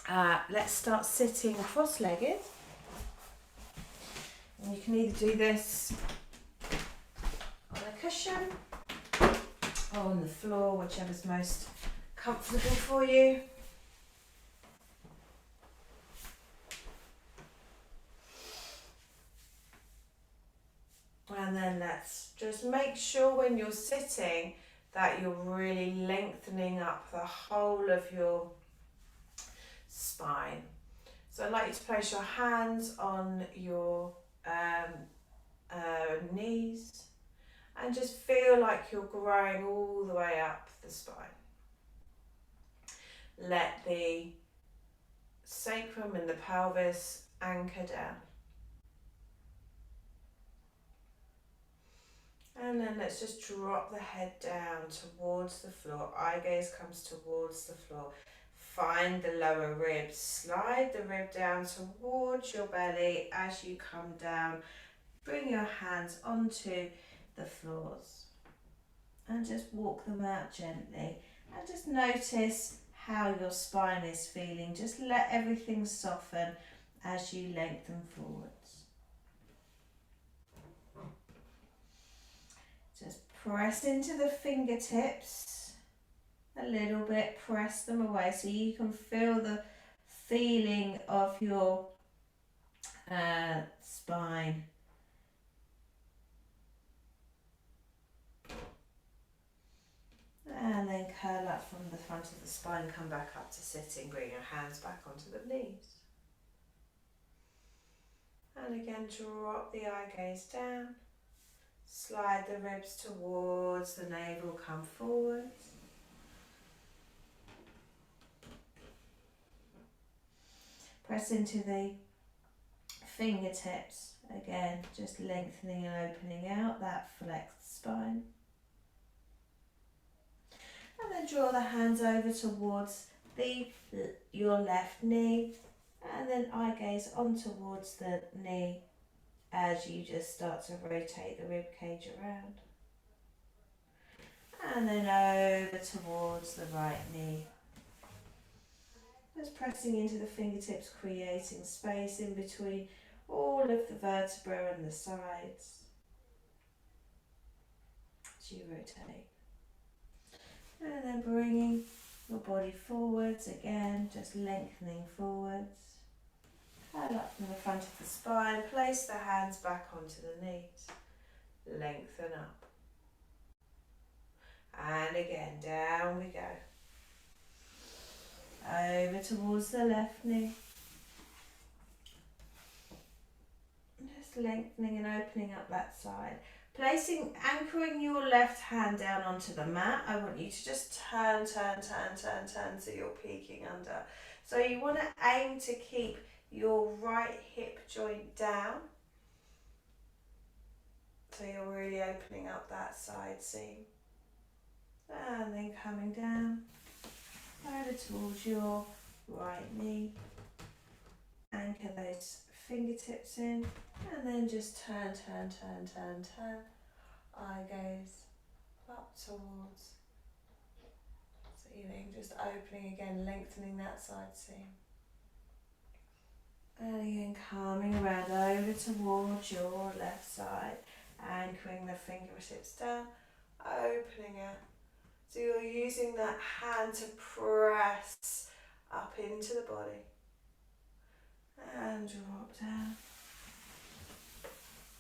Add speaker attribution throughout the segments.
Speaker 1: Let's start sitting cross-legged. And you can either do this on a cushion or on the floor, whichever's most comfortable for you. And then let's just make sure when you're sitting that you're really lengthening up the whole of your spine. So I'd like you to place your hands on your knees and just feel like you're growing all the way up the spine. Let the sacrum and the pelvis anchor down. And then let's just drop the head down towards the floor. Eye gaze comes towards the floor. Find the lower ribs. Slide the rib down towards your belly as you come down. Bring your hands onto the floors. And just walk them out gently. And just notice how your spine is feeling. Just let everything soften as you lengthen forwards. Just press into the fingertips a little bit, press them away so you can feel the feeling of your spine. And then curl up from the front of the spine, come back up to sitting, bring your hands back onto the knees. And again, drop the eye gaze down. Slide the ribs towards the navel, come forwards. Press into the fingertips, again, just lengthening and opening out that flexed spine. And then draw the hands over towards your left knee, and then eye gaze on towards the knee as you just start to rotate the rib cage around. And then over towards the right knee. Just pressing into the fingertips, creating space in between all of the vertebrae and the sides as you rotate. And then bringing your body forwards again, just lengthening forwards. Curl up from the front of the spine, place the hands back onto the knees. Lengthen up. And again, down we go. Over towards the left knee. Just lengthening and opening up that side. Anchoring your left hand down onto the mat. I want you to just turn so you're peeking under. So you want to aim to keep your right hip joint down. So you're really opening up that side seam. And then coming down over towards your right knee. Anchor those fingertips in, and then just turn. Eye gaze up towards. Ceiling, just opening again, lengthening that side seam. And again, coming around over towards your left side, anchoring the fingertips down, opening out. So you're using that hand to press up into the body. And drop down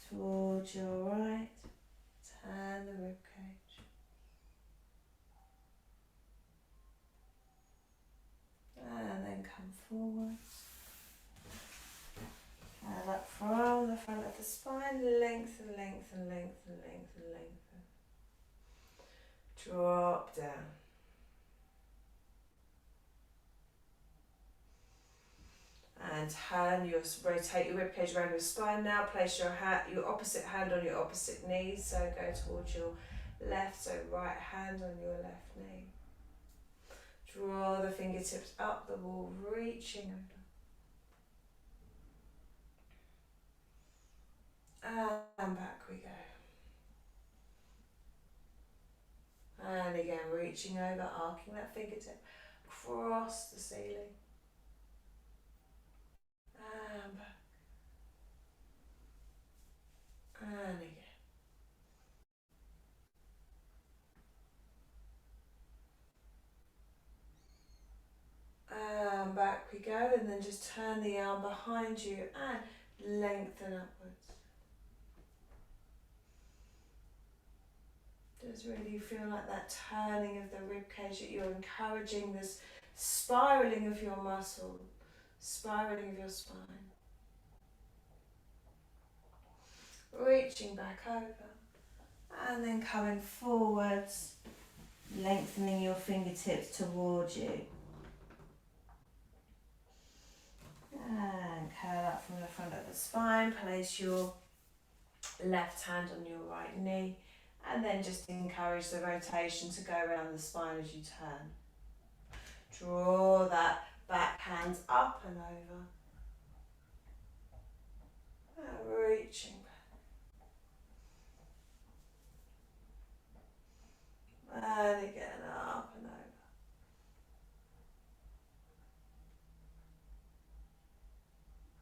Speaker 1: towards your right. Turn the rib cage. And then come forwards. And up from the front of the spine, lengthen. Drop down. And rotate your ribcage around your spine now. Place your opposite hand on your opposite knee. So go towards your left, so right hand on your left knee. Draw the fingertips up the wall, reaching under. And back we go. And again, reaching over, arcing that fingertip across the ceiling. back we go, and then just turn the arm behind you and lengthen upwards. Just really feel like that turning of the rib cage, that you're encouraging this spiraling of your muscle, spiraling of your spine. Reaching back over and then coming forwards, lengthening your fingertips towards you. And curl up from the front of the spine, place your left hand on your right knee, and then just encourage the rotation to go around the spine as you turn. Draw that back hand up and over. And reaching back. And again, up and over.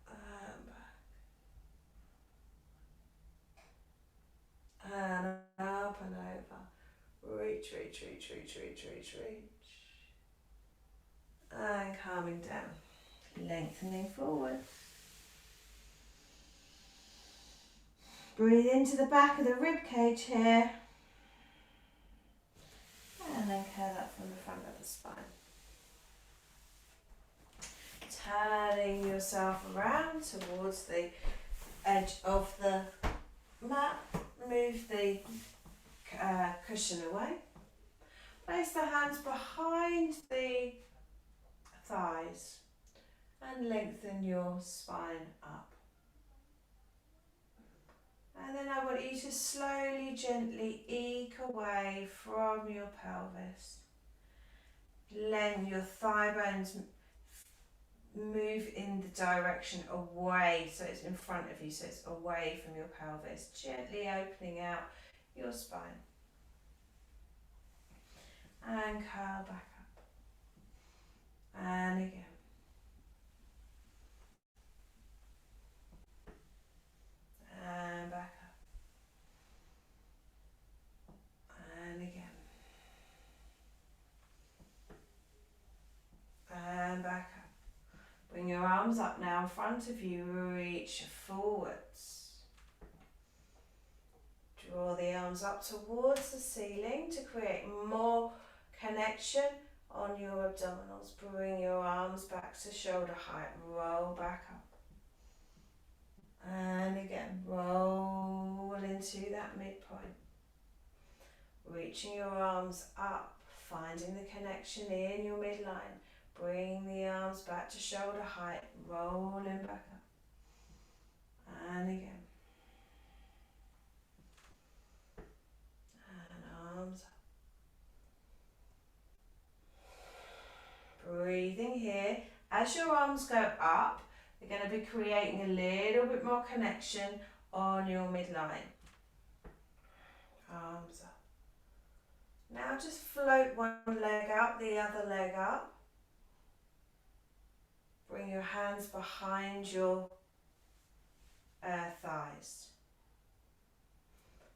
Speaker 1: And back. And up and over. Reach, reach, reach, reach, reach, reach, reach. And calming down. Lengthening forward. Breathe into the back of the rib cage here. And then curl up from the front of the spine. Turning yourself around towards the edge of the mat. Move the cushion away. Place the hands behind the thighs and lengthen your spine up. And then I want you to slowly, gently eke away from your pelvis. Let your thigh bones move in the direction away, so it's in front of you, so it's away from your pelvis. Gently opening out your spine. And curl back up. And again. And back up. And again. And back up. Bring your arms up now in front of you. Reach forwards. Draw the arms up towards the ceiling to create more connection on your abdominals. Bring your arms back to shoulder height. Roll back up. And again, roll into that midpoint. Reaching your arms up, finding the connection in your midline. Bring the arms back to shoulder height, rolling back up. And again. And arms up. Breathing here. As your arms go up, you're going to be creating a little bit more connection on your midline. Arms up. Now just float one leg up, the other leg up. Bring your hands behind your thighs.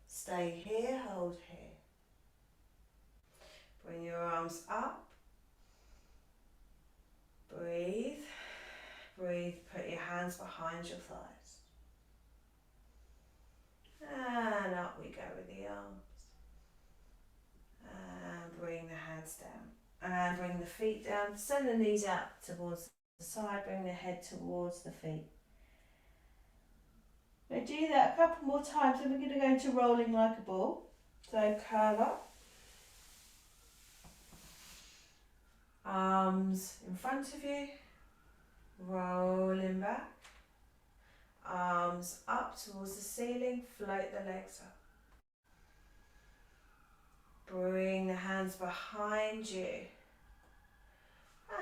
Speaker 1: Stay here, hold here. Bring your arms up. Breathe. Breathe, put your hands behind your thighs. And up we go with the arms. And bring the hands down. And bring the feet down. Send the knees out towards the side. Bring the head towards the feet. We'll do that a couple more times, and we're going to go into rolling like a ball. So curl up. Arms in front of you. Rolling back. Arms up towards the ceiling. Float the legs up. Bring the hands behind you.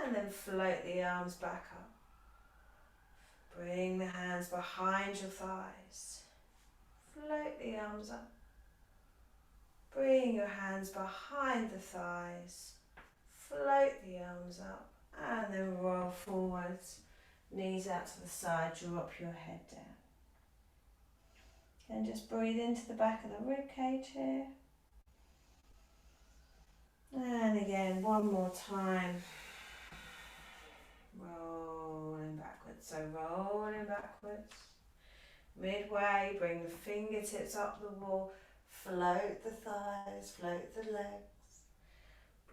Speaker 1: And then float the arms back up. Bring the hands behind your thighs. Float the arms up. Bring your hands behind the thighs. Float the arms up. And then roll forwards. Knees out to the side. Drop your head down. And just breathe into the back of the rib cage here. And again, one more time. Roll So rolling backwards. Midway, bring the fingertips up the wall, float the thighs, float the legs.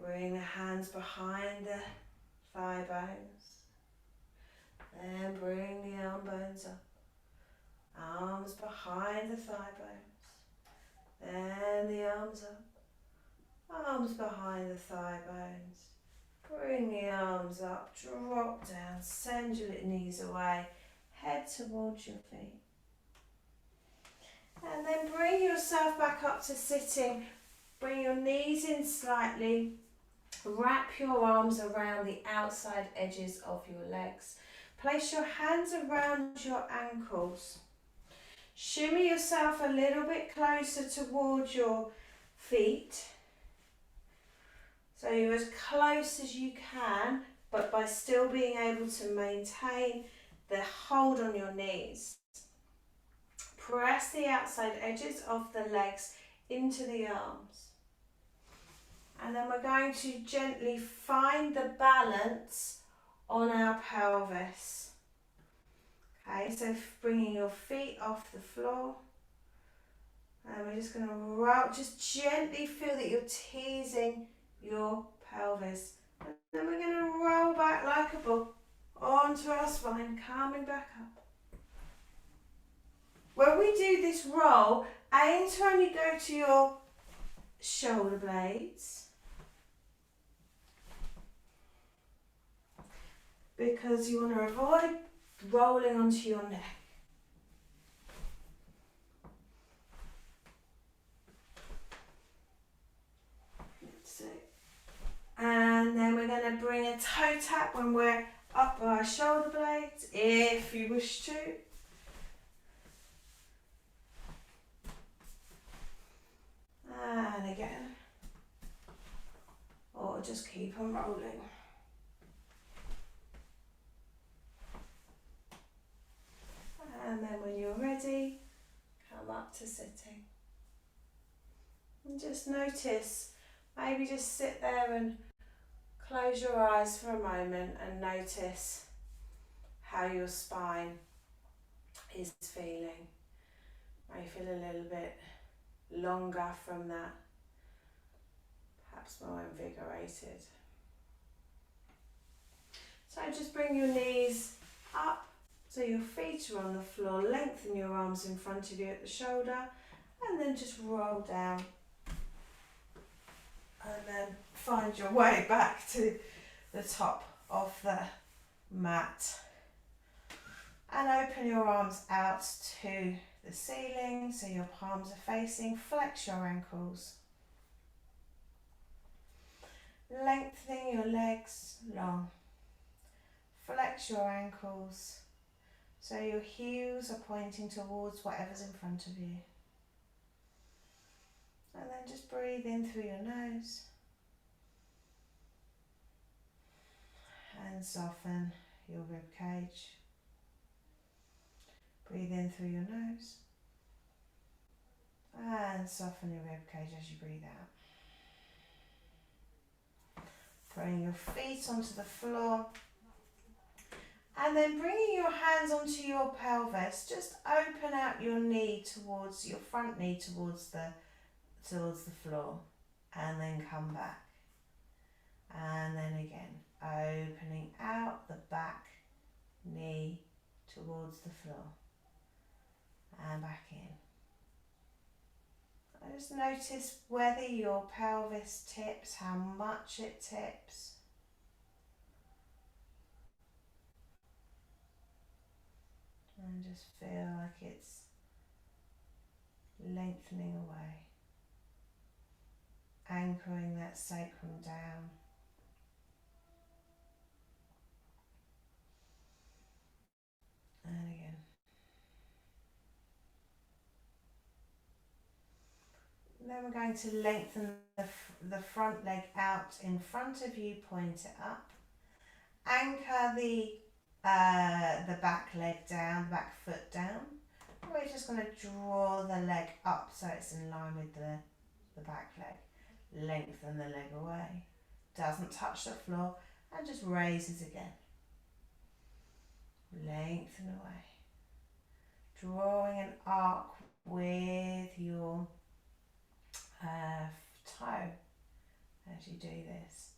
Speaker 1: Bring the hands behind the thigh bones. Then bring the arm bones up. Arms behind the thigh bones. Then the arms up. Arms behind the thigh bones. Bring the arms up, drop down, send your knees away, head towards your feet. And then bring yourself back up to sitting. Bring your knees in slightly. Wrap your arms around the outside edges of your legs. Place your hands around your ankles. Shimmy yourself a little bit closer towards your feet. So you're as close as you can, but by still being able to maintain the hold on your knees. Press the outside edges of the legs into the arms. And then we're going to gently find the balance on our pelvis. Okay, so bringing your feet off the floor. And we're just going to roll, just gently feel that you're teasing your pelvis. And then we're going to roll back like a ball onto our spine, coming back up. When we do this roll, aim to only go to your shoulder blades, because you want to avoid rolling onto your neck. That's it. And then we're going to bring a toe tap when we're up by our shoulder blades, if you wish to. And again. Or just keep on rolling. And then when you're ready, come up to sitting. And just notice, maybe just sit there and close your eyes for a moment and notice how your spine is feeling. May feel a little bit longer from that, perhaps more invigorated. So just bring your knees up so your feet are on the floor, lengthen your arms in front of you at the shoulder, and then just roll down. And then find your way back to the top of the mat. And open your arms out to the ceiling so your palms are facing. Flex your ankles. Lengthening your legs long. Flex your ankles so your heels are pointing towards whatever's in front of you. And then just breathe in through your nose and soften your rib cage. Breathe in through your nose and soften your rib cage as you breathe out. Bring your feet onto the floor and then bringing your hands onto your pelvis, just open out your knee towards your front knee towards the floor, and then come back. And then again, opening out the back knee towards the floor and back in. Just notice whether your pelvis tips, how much it tips. And just feel like it's lengthening away. Anchoring that sacrum down. And again. And then we're going to lengthen the front leg out in front of you, point it up. Anchor the back leg down, the back foot down. And we're just going to draw the leg up so it's in line with the back leg. Lengthen the leg away. Doesn't touch the floor and just raises again. lengthen away. Drawing an arc with your toe as you do this,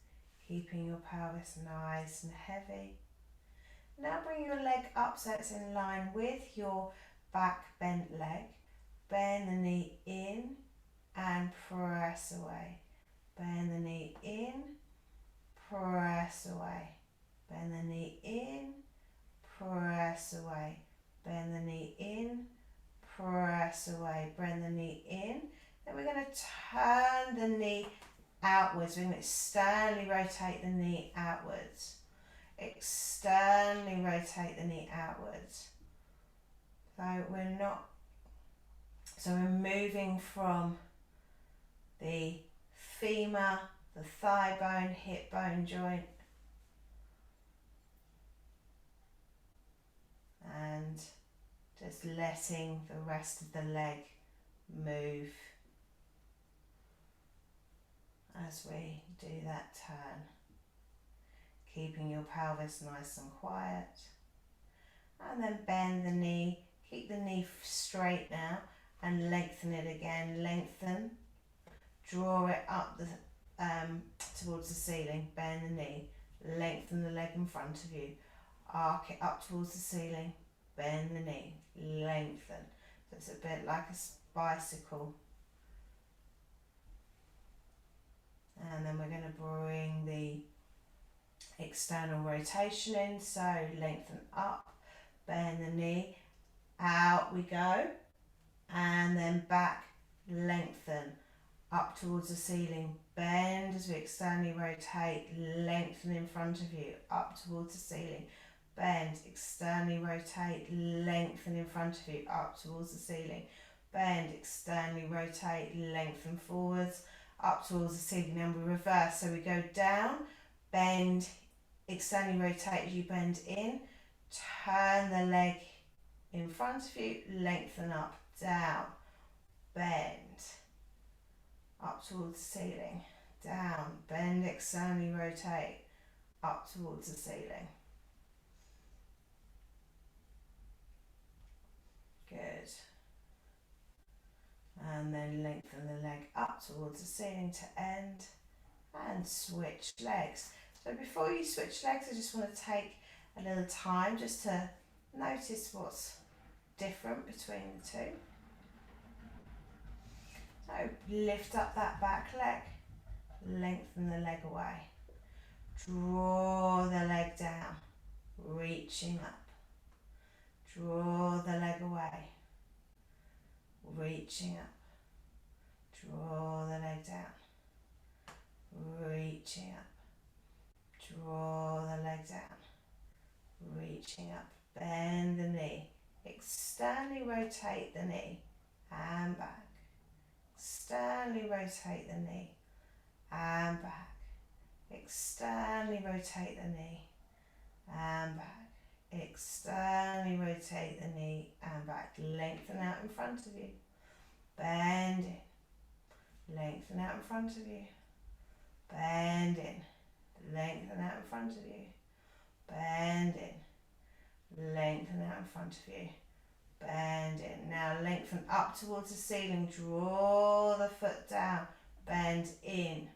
Speaker 1: keeping your pelvis nice and heavy. Now bring your leg up so it's in line with your back bent leg. Bend the knee in and press away. Bend the knee in, press away. Bend the knee in, press away. Bend the knee in, press away. Bend the knee in. Then we're going to turn the knee outwards. We're going to externally rotate the knee outwards. Externally rotate the knee outwards. So we're moving from the femur, the thigh bone, hip bone joint, and just letting the rest of the leg move as we do that turn. Keeping your pelvis nice and quiet. And then bend the knee, keep the knee straight now, and lengthen it again. Lengthen, draw it up towards the ceiling, bend the knee, lengthen the leg in front of you, arc it up towards the ceiling, bend the knee, lengthen. So it's a bit like a bicycle. And then we're going to bring the external rotation in, so lengthen up, bend the knee, out we go, and then back, lengthen, up towards the ceiling, bend as we externally rotate, lengthen in front of you, up towards the ceiling, bend, externally rotate, lengthen in front of you, up towards the ceiling, bend, externally rotate, lengthen forwards, up towards the ceiling. Then we reverse, so we go down, bend, externally rotate as you bend in, turn the leg in front of you, lengthen up, down, bend, up towards the ceiling, down, bend, externally rotate, up towards the ceiling. Good. And then lengthen the leg up towards the ceiling to end, and switch legs. So before you switch legs, I just want to take a little time just to notice what's different between the two. So lift up that back leg, lengthen the leg away, draw the leg down, reaching up, draw the leg away, reaching up, draw the leg down, reaching up, draw the leg down, reaching up, bend the knee, externally rotate the knee and back, externally rotate the knee and back, externally rotate the knee and back, externally rotate the knee and back, lengthen out in front of you, bend in, lengthen out in front of you, bend in, lengthen out in front of you, bend in, lengthen out in front of you, bend in. Now lengthen up towards the ceiling, draw the foot down, bend in,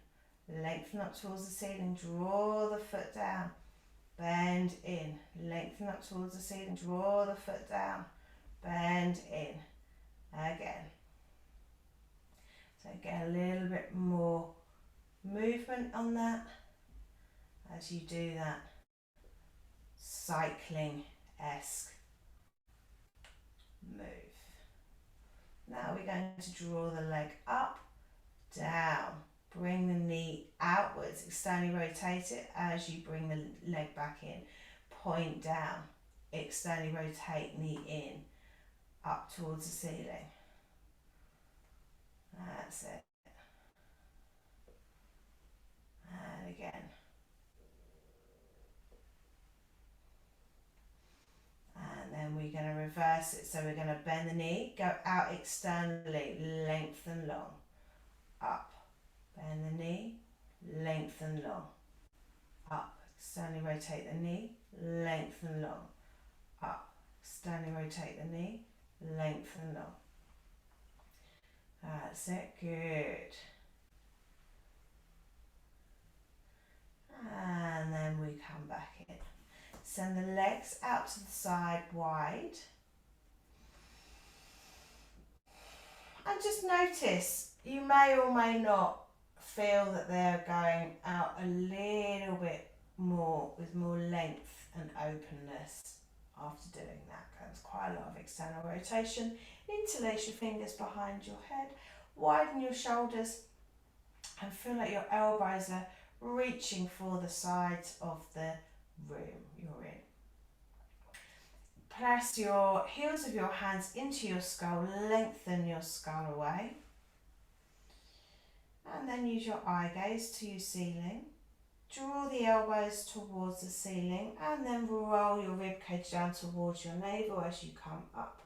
Speaker 1: lengthen up towards the ceiling, draw the foot down, bend in, lengthen up towards the ceiling, draw the foot down, bend in, again. So get a little bit more movement on that as you do that cycling-esque move. Now we're going to draw the leg up, down, bring the knee outwards, externally rotate it as you bring the leg back in, point down, externally rotate, knee in, up towards the ceiling. That's it. And again. And then we're going to reverse it. So we're going to bend the knee, go out externally, lengthen long, up. Bend the knee, lengthen long, up. Externally rotate the knee, lengthen long, Slowly rotate the knee, lengthen long. That's it, good. And then we come back in. Send the legs out to the side wide. And just notice, you may or may not feel that they're going out a little bit more, with more length and openness after doing that. There's quite a lot of external rotation. Interlace your fingers behind your head, widen your shoulders, and feel like your elbows are reaching for the sides of the room you're in. Press your heels of your hands into your skull, lengthen your skull away. And then use your eye gaze to your ceiling. Draw the elbows towards the ceiling and then roll your ribcage down towards your navel as you come up.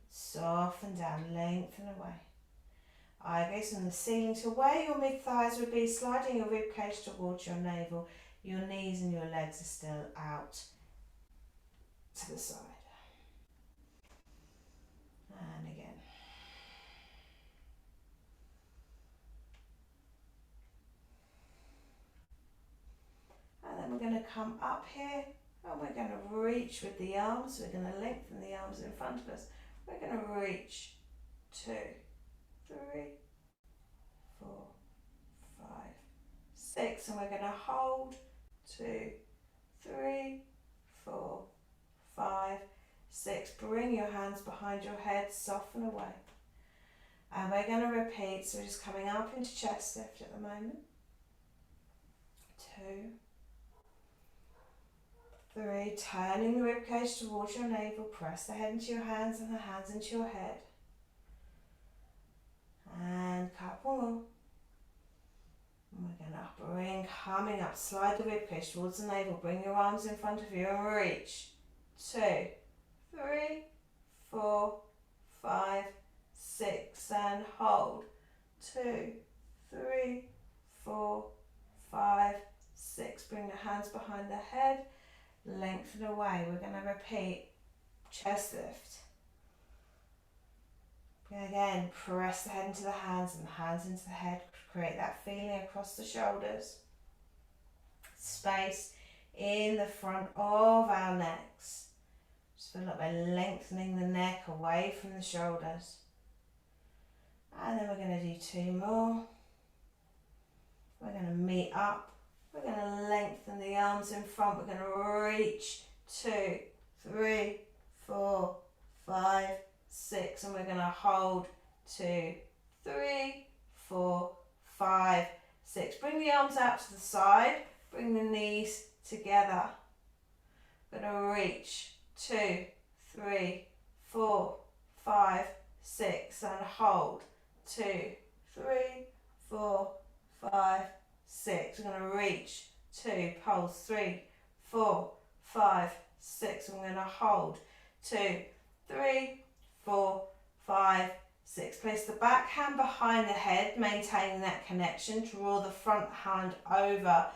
Speaker 1: Soften down, lengthen away. Eye gaze on the ceiling to where your mid-thighs would be, sliding your ribcage towards your navel. Your knees and your legs are still out to the side. And again. And then we're going to come up here and we're going to reach with the arms. We're going to lengthen the arms in front of us. We're going to reach 2, 3, 4, 5, 6, and we're going to hold 2, 3, 4, 5, 6. Bring your hands behind your head, soften away. And we're going to repeat, so we're just coming up into chest lift at the moment. 2, 3, turning the ribcage towards your navel, press the head into your hands and the hands into your head. And couple more. And we're going to bring, coming up, slide the ribcage towards the navel, bring your arms in front of you and reach. 2, 3, 4, 5, 6, and hold. 2, 3, 4, 5, 6. Bring the hands behind the head, lengthen away. We're going to repeat chest lift. Again, press the head into the hands and the hands into the head. Create that feeling across the shoulders. Space in the front of our necks. Just feel like we're lengthening the neck away from the shoulders. And then we're going to do 2 more. We're going to meet up. We're going to lengthen the arms in front. We're going to reach 2, 3, 4, 5, 6, and we're going to hold 2, 3, 4, 5, 6. Bring the arms out to the side, bring the knees together. We're going to reach 2, 3, 4, 5, 6, and hold 2, 3, 4, 5, 6. We're going to reach 2, pulse 3, 4, 5, 6. And we're going to hold 2, 3, 4, 5, 6. Place the back hand behind the head, maintaining that connection. Draw the front hand over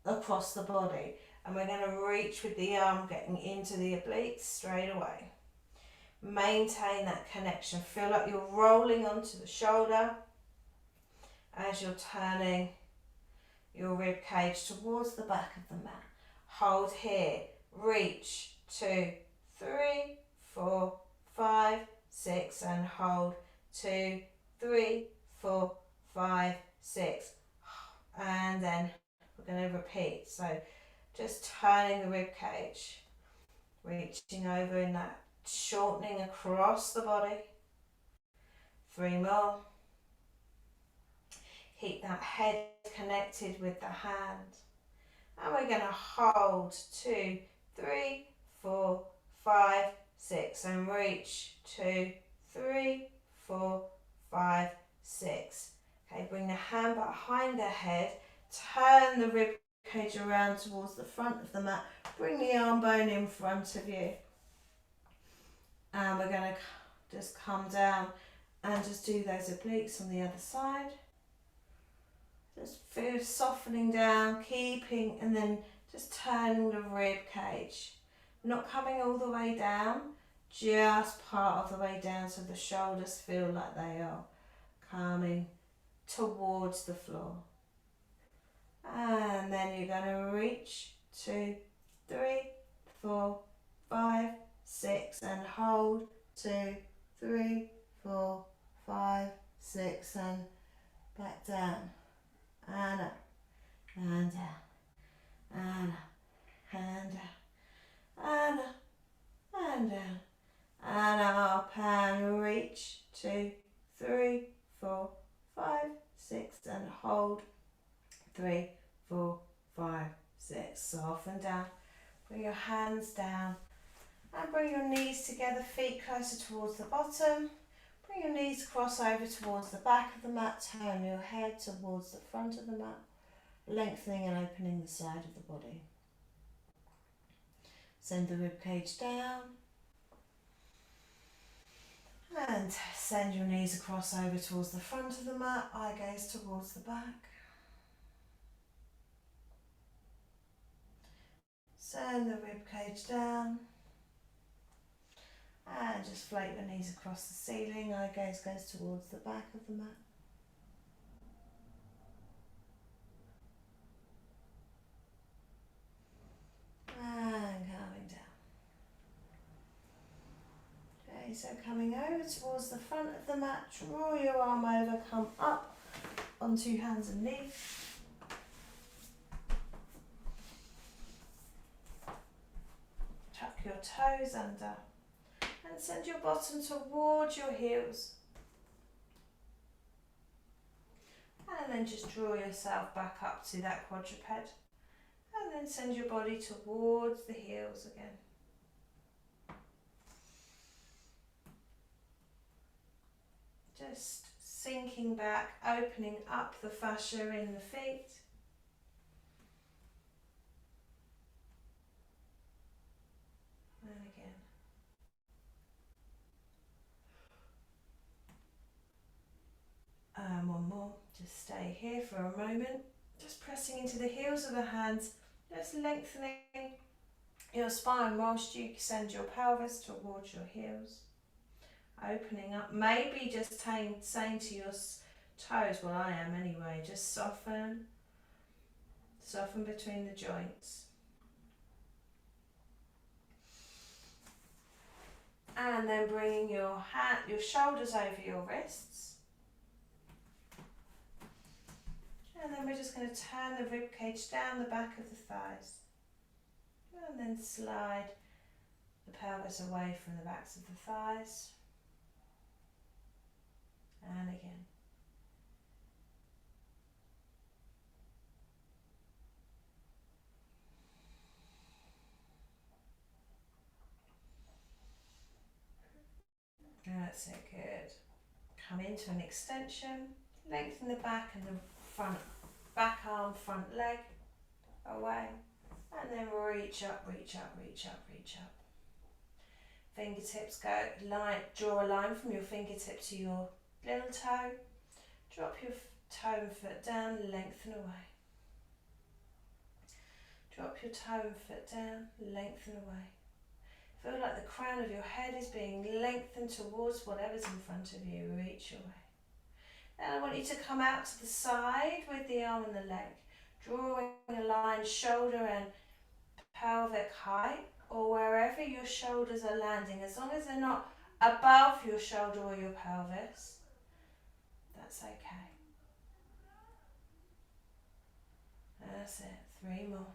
Speaker 1: across the body. And we're going to reach with the arm getting into the obliques straight away. Maintain that connection. Feel like you're rolling onto the shoulder as you're turning your rib cage towards the back of the mat. Hold here. Reach 2, 3, 4, 5, 6, and hold 2, 3, 4, 5, 6. And then we're going to repeat. So just turning the rib cage, reaching over in that shortening across the body. 3 more. Keep that head connected with the hand. And we're going to hold 2, 3, 4, 5, 6, and reach 2, 3, 4, 5, 6. Okay, bring the hand behind the head, turn the rib cage around towards the front of the mat, bring the arm bone in front of you. And we're going to just come down and just do those obliques on the other side. Just feel softening down, keeping, and then just turning the rib cage. Not coming all the way down, just part of the way down so the shoulders feel like they are coming towards the floor. And then you're going to reach 2, 3, 4, 5, 6 and hold 2, 3, 4, 5, 6 and back down and up and down and up and down and up and down and up and reach 2, 3, 4, 5, 6 and hold 3, 4, 5, 6. Soften down. Bring your hands down and bring your knees together, feet closer towards the bottom. Bring your knees cross over towards the back of the mat, turn your head towards the front of the mat, lengthening and opening the side of the body. Send the rib cage down and send your knees across over towards the front of the mat, eye gaze towards the back. Send the rib cage down and just float your knees across the ceiling, eye gaze goes towards the back of the mat. And coming down. Okay, so coming over towards the front of the mat, draw your arm over, come up onto hands and knees. Tuck your toes under and send your bottom towards your heels. And then just draw yourself back up to that quadruped. And then send your body towards the heels again. Just sinking back, opening up the fascia in the feet. And again. And one more. Just stay here for a moment. Just pressing into the heels of the hands. Just lengthening your spine whilst you send your pelvis towards your heels. Opening up. Maybe just saying to your toes, well I am anyway, just soften. Soften between the joints. And then bringing your shoulders over your wrists. And then we're just going to turn the rib cage down the back of the thighs. And then slide the pelvis away from the backs of the thighs. And again. That's it, good. Come into an extension, lengthen the back and the front, back arm, front leg away, and then reach up, reach up, reach up, reach up. Fingertips go, draw a line from your fingertip to your little toe, drop your toe and foot down, lengthen away. Drop your toe and foot down, lengthen away. Feel like the crown of your head is being lengthened towards whatever's in front of you. Reach away. Then I want you to come out to the side with the arm and the leg, drawing a line shoulder and pelvic height, or wherever your shoulders are landing, as long as they're not above your shoulder or your pelvis, that's okay. That's it. 3 more.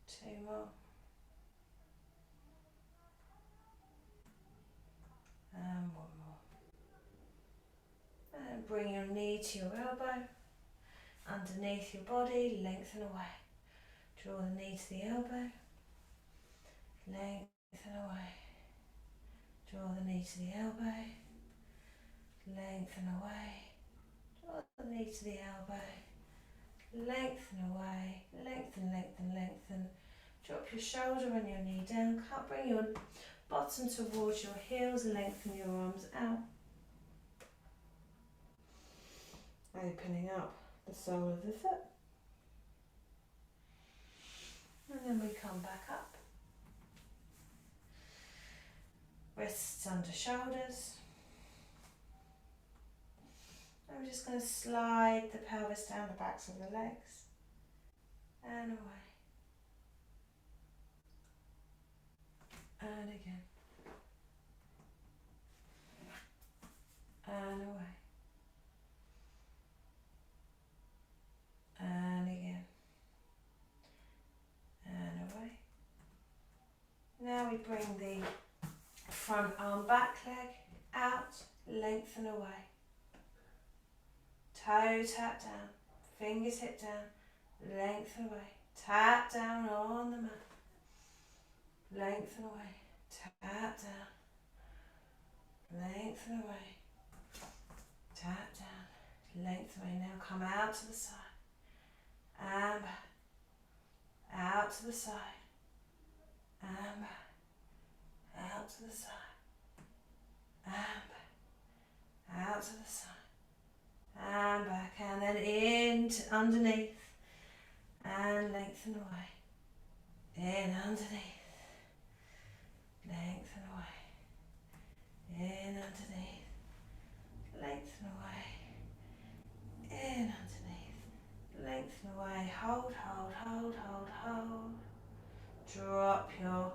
Speaker 1: Two more. And 1 more. And bring your knee to your elbow, underneath your body, lengthen away. Draw the knee to the elbow, lengthen away. Draw the knee to the elbow, lengthen away. Draw the knee to the elbow, lengthen away. Lengthen, lengthen, lengthen. Drop your shoulder and your knee down. Bring your bottom towards your heels, lengthen your arms out. Opening up the sole of the foot. And then we come back up. Wrists under shoulders. And we're just going to slide the pelvis down the backs of the legs and away. And again. And away. And again. And away. Now we bring the front arm back leg out, lengthen away. Toe tap down, fingers hit down, lengthen away. Tap down on the mat. Lengthen away. Tap down. Lengthen away. Tap down. Lengthen away. Now come out to the side. And back. Out to the side. And back. Out to the side. And back. Out to the side. And back. And then in to underneath. And lengthen away. In underneath. Lengthen away. In underneath. Lengthen away. In underneath. Lengthen away. Hold, hold, hold, hold, hold. Drop your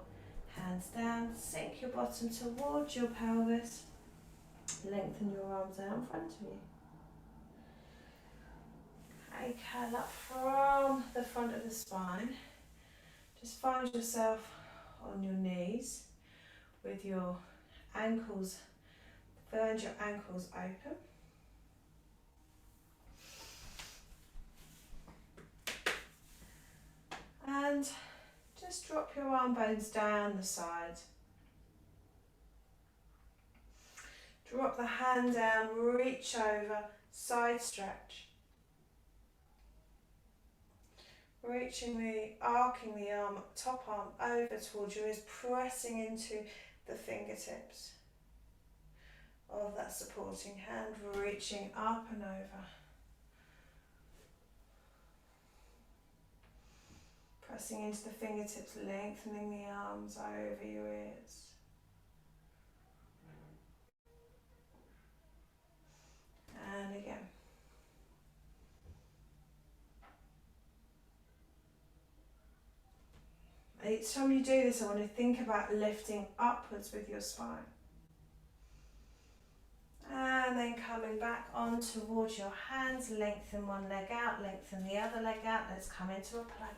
Speaker 1: hands down. Sink your bottom towards your pelvis. Lengthen your arms out in front of you. Okay, curl up from the front of the spine. Just find yourself on your knees with your ankles, find your ankles open. And just drop your arm bones down the side. Drop the hand down, reach over, side stretch. Arcing the arm, top arm over towards you, is pressing into the fingertips of that supporting hand, reaching up and over. Pressing into the fingertips, lengthening the arms over your ears. And again. Each time you do this, I want to think about lifting upwards with your spine. And then coming back on towards your hands, lengthen one leg out, lengthen the other leg out. Let's come into a plank.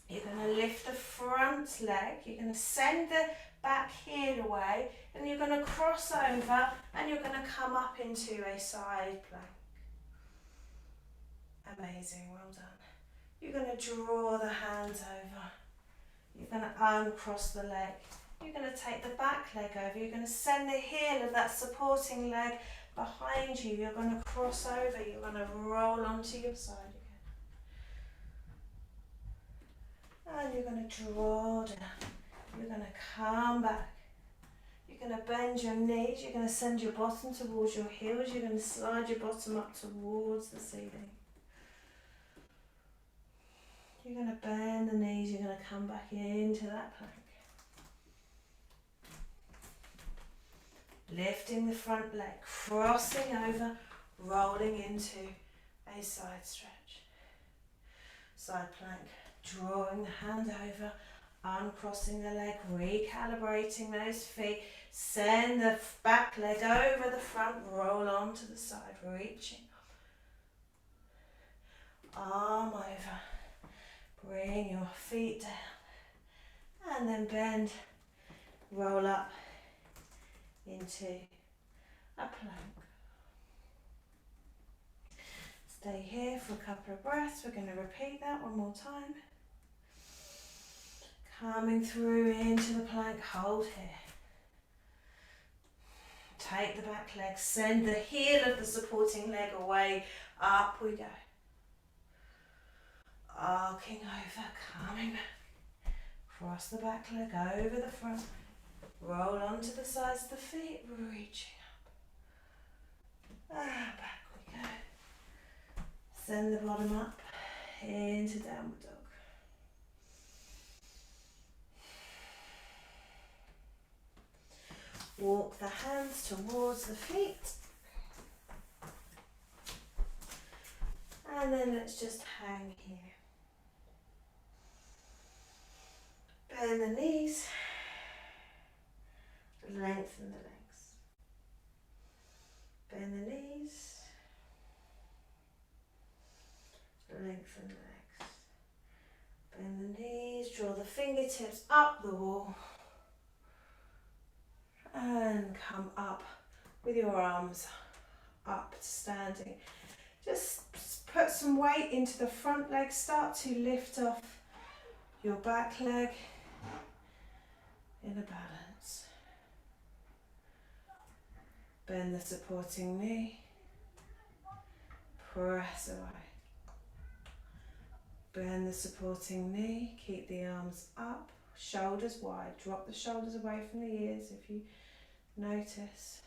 Speaker 1: You're going to lift the front leg, you're going to send the back heel away, and you're going to cross over and you're going to come up into a side plank. Amazing, well done. You're going to draw the hands over. You're going to uncross the leg. You're going to take the back leg over. You're going to send the heel of that supporting leg behind you. You're going to cross over. You're going to roll onto your side again. And you're going to draw down. You're going to come back. You're going to bend your knees. You're going to send your bottom towards your heels. You're going to slide your bottom up towards the ceiling. You're going to bend the knees, you're going to come back into that plank. Lifting the front leg, crossing over, rolling into a side stretch. Side plank, drawing the hand over, uncrossing the leg, recalibrating those feet. Send the back leg over the front, roll onto the side, reaching. Arm over. Bring your feet down and then bend, roll up into a plank. Stay here for a couple of breaths. We're going to repeat that one more time. Coming through into the plank, hold here. Take the back leg, send the heel of the supporting leg away, up we go. Arcing over, coming back. Cross the back leg over the front. Roll onto the sides of the feet, reaching up. And back we Send the bottom up into downward dog. Walk the hands towards the feet. And then let's just hang here. Bend the knees. Lengthen the legs. Bend the knees. Lengthen the legs. Bend the knees. Draw the fingertips up the wall. And come up with your arms up to standing. Just put some weight into the front leg. Start to lift off your back leg in a balance. Bend the supporting knee. Press away. Bend the supporting knee. Keep the arms up. Shoulders wide. Drop the shoulders away from the ears if you notice.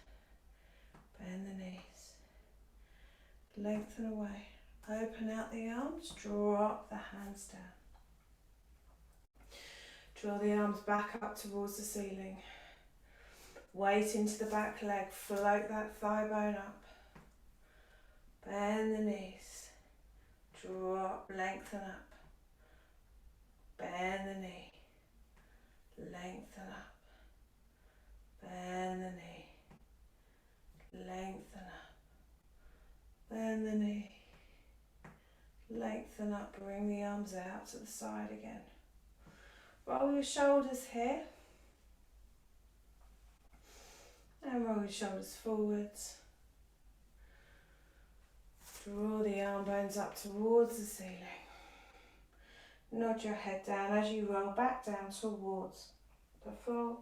Speaker 1: Bend the knees. Lengthen away. Open out the arms. Drop the hands down. Draw the arms back up towards the ceiling. Weight into the back leg. Float that thigh bone up. Bend the knees. Drop. Lengthen up. Bend the knee. Lengthen up. Bend the knee. Lengthen up. Bend the knee. Lengthen up. Bring the arms out to the side again. Roll your shoulders here. And roll your shoulders forwards. Draw the arm bones up towards the ceiling. Nod your head down as you roll back down towards the floor.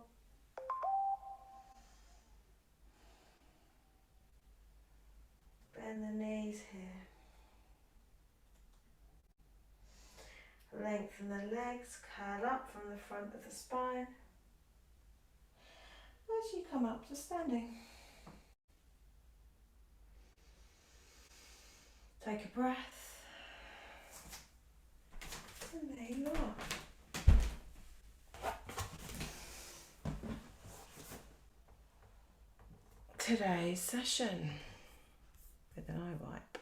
Speaker 1: Bend the knees here. Lengthen the legs, curl up from the front of the spine. As you come up to standing. Take a breath. And there you are. Today's session with an eye wipe.